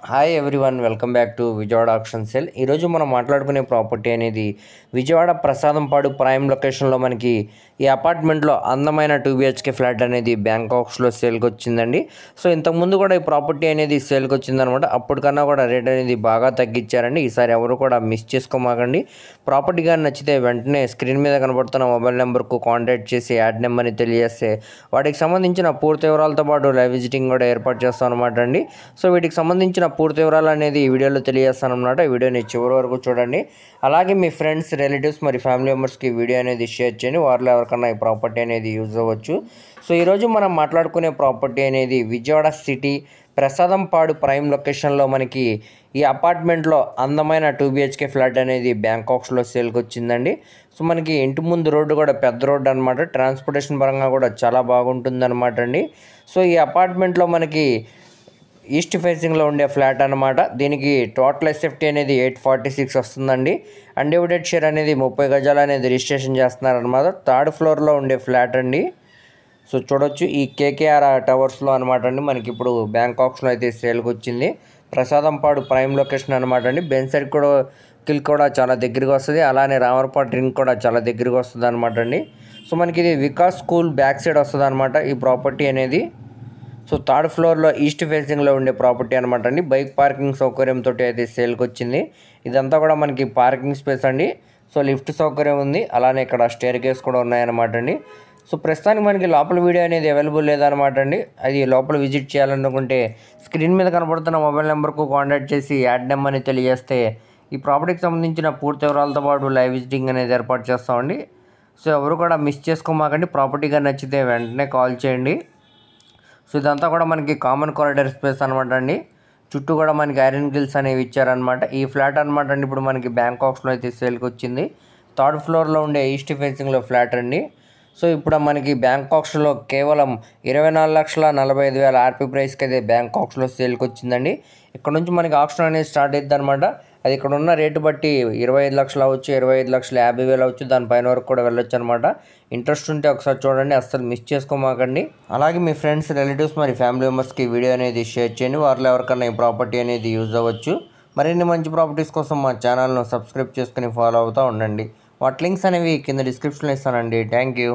Hi everyone, welcome back to Vijayawada auction sale. ఈరోజు మనం మాట్లాడుకునే ప్రాపర్టీ అనేది విజయవాడ ప్రసాదంపాడు ప్రైమ్ లొకేషన్లో మనకి ఈ అపార్ట్మెంట్లో అందమైన 2 BHK ఫ్లాట్ అనేది బ్యాంకాక్స్లో సేల్కి వచ్చిందండి. సో ఇంతకుముందు కూడా ఈ ప్రాపర్టీ అనేది సేల్కి వచ్చిందనమాట. అప్పటికన్నా కూడా రేట్ అనేది బాగా తగ్గించారండి. ఈసారి ఎవరు కూడా మిస్ చేసుకోమాకండి. ప్రాపర్టీ కానీ నచ్చితే వెంటనే స్క్రీన్ మీద కనబడుతున్న మొబైల్ నెంబర్కు కాంటాక్ట్ చేసి యాడ్ నెంబర్ని తెలియజేస్తే వాటికి సంబంధించిన పూర్తి వివరాలతో పాటు లైవ్ విజిటింగ్ కూడా ఏర్పాటు చేస్తాం అనమాట అండి. సో వీటికి సంబంధించిన పూర్తి వివరాలు అనేది ఈ వీడియోలో తెలియజేస్తాను అనమాట. ఈ వీడియోని చివరి వరకు చూడండి. అలాగే మీ ఫ్రెండ్స్, రిలేటివ్స్ మరి ఫ్యామిలీ మెంబర్స్కి వీడియో అనేది షేర్ చేయండి. వారిలో ఎవరికన్నా ఈ ప్రాపర్టీ అనేది యూజ్ అవ్వచ్చు. సో ఈరోజు మనం మాట్లాడుకునే ప్రాపర్టీ అనేది విజయవాడ సిటీ ప్రసాదంపాడు ప్రైమ్ లొకేషన్లో మనకి ఈ అపార్ట్మెంట్లో అందమైన 2 BHK ఫ్లాట్ అనేది బ్యాంకాక్స్లో సేల్కి వచ్చిందండి. సో మనకి ఇంటి ముందు రోడ్డు కూడా పెద్ద రోడ్డు అనమాట. ట్రాన్స్పోర్టేషన్ పరంగా కూడా చాలా బాగుంటుంది అనమాట అండి. సో ఈ అపార్ట్మెంట్లో మనకి ఈస్ట్ ఫేసింగ్లో ఉండే ఫ్లాట్ అనమాట. దీనికి టోటల్ ఎస్ఎఫ్టీ అనేది 846 వస్తుందండి. అన్డివైడెడ్ షేర్ అనేది 30 గజాలు అనేది రిజిస్ట్రేషన్ చేస్తున్నారనమాట. 3rd ఫ్లోర్లో ఉండే ఫ్లాట్ అండి. సో చూడొచ్చు ఈ కేకేఆర్ టవర్స్లో అనమాట అండి. మనకి ఇప్పుడు బ్యాంకాక్స్లో అయితే సేల్కి వచ్చింది. ప్రసాదంపాడు ప్రైమ్ లొకేషన్ అనమాట అండి. బెన్ సర్కిల్ కూడా చాలా దగ్గరగా వస్తుంది. అలానే రామర్పాడు రింగ్ కూడా చాలా దగ్గరగా వస్తుంది అనమాట అండి. సో మనకి ఇది వికాస్ స్కూల్ బ్యాక్ సైడ్ వస్తుంది అనమాట ఈ ప్రాపర్టీ అనేది. సో 3rd ఫ్లోర్లో ఈస్ట్ ఫేసింగ్లో ఉండే ప్రాపర్టీ అనమాట అండి. బైక్ పార్కింగ్ సౌకర్యంతో అయితే సేల్కి వచ్చింది. ఇదంతా కూడా మనకి పార్కింగ్ స్పేస్ అండి. సో లిఫ్ట్ సౌకర్యం ఉంది. అలానే ఇక్కడ స్టేర్ కేస్ కూడా ఉన్నాయన్నమాట అండి. సో ప్రస్తుతానికి మనకి లోపల వీడియో అనేది అవైలబుల్ లేదనమాట అండి. అది లోపల విజిట్ చేయాలనుకుంటే స్క్రీన్ మీద కనబడుతున్న మొబైల్ నెంబర్కు కాంటాక్ట్ చేసి యాడ్ నెంబర్ని తెలియజేస్తే ఈ ప్రాపర్టీకి సంబంధించిన పూర్తి వివరాలతో పాటు లైవ్ విజిటింగ్ అనేది ఏర్పాటు చేస్తామండి. సో ఎవరు కూడా మిస్ చేసుకోమాకండి. ప్రాపర్టీగా నచ్చితే వెంటనే కాల్ చేయండి. సో ఇదంతా కూడా మనకి కామన్ కారిడార్ స్పేస్ అనమాట అండి. చుట్టూ కూడా మనకి ఐరన్ గ్రిల్స్ అనేవి ఇచ్చారనమాట. ఈ ఫ్లాట్ అనమాట అండి ఇప్పుడు మనకి బ్యాంకాక్స్లో అయితే సేల్కి వచ్చింది. 3rd ఫ్లోర్లో ఉండే ఈస్ట్ ఫేసింగ్లో ఫ్లాట్ అండి. సో ఇప్పుడు మనకి బ్యాంకాక్స్లో కేవలం 24,45,000 ఆర్పీ ప్రైస్కి అయితే బ్యాంకాక్స్లో సేల్కి వచ్చిందండి. ఇక్కడ నుంచి మనకి ఆప్షన్ అనేది స్టార్ట్ అవుతుంది అనమాట. అది ఇక్కడ ఉన్న రేటు బట్టి 25 లక్షలు అవ్వచ్చు, 25,50,000 అవ్వచ్చు, దానిపైన వరకు కూడా వెళ్ళొచ్చు అనమాట. ఇంట్రెస్ట్ ఉంటే ఒకసారి చూడండి, అస్సలు మిస్ చేసుకోమాకండి. అలాగే మీ ఫ్రెండ్స్, రిలేటివ్స్ మరి ఫ్యామిలీ మెంబర్స్కి వీడియో అనేది షేర్ చేయండి. వారిలో ఎవరికన్నా ఈ ప్రాపర్టీ అనేది యూజ్ అవ్వచ్చు. మరిన్ని మంచి ప్రాపర్టీస్ కోసం మా ఛానల్ను సబ్స్క్రైబ్ చేసుకుని ఫాలో అవుతూ ఉండండి. వాటి లింక్స్ అనేవి కింద డిస్క్రిప్షన్లో ఇస్తానండి. Thank you.